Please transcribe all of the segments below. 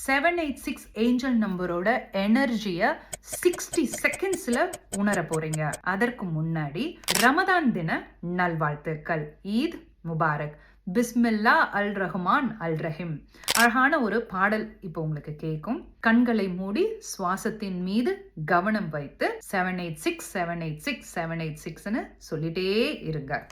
786 angel நம்பரோட எனர்ஜியை 60 செகண்ட்ஸ்ல உணர போறீங்க. அதற்கு முன்னாடி ரமதான் தின நல்வாழ்த்துக்கள். ஈத் முபாரக். பிஸ்மில்லா அல் ரஹ்மான் அல் ரஹீம். அழகான ஒரு பாடல் இப்போ உங்களுக்கு கேட்கும். கண்களை மூடி சுவாசத்தின் மீது கவனம் வைத்து 786 786 786ன்னு சொல்லிட்டே இருங்க.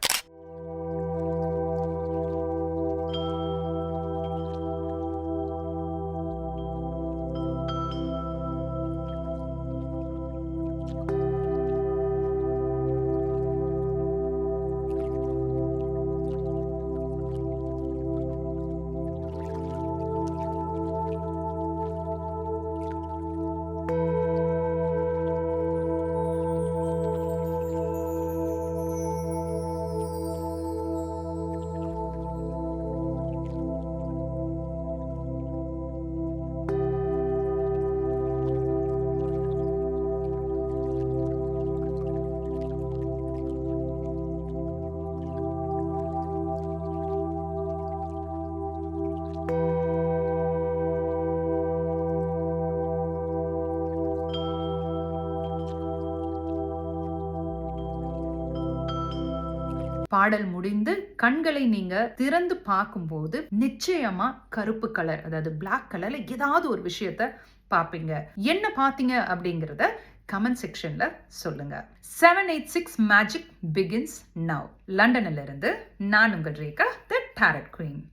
பாடல் முடிந்து கண்களை நீங்க திறந்து பார்க்கும்போது நிச்சயமா கருப்பு கலர், அதாவது பிளாக் கலர்ல ஏதாவது ஒரு விஷயத்த பார்ப்பீங்க. என்ன பார்த்தீங்க அப்படிங்கறத கமெண்ட் செக்ஷன்ல சொல்லுங்க. 786 மேஜிக் பிகின்ஸ் நவ். லண்டன்ல இருந்து நான் உங்கள் ரேகா, தி டாரட் குவீன்.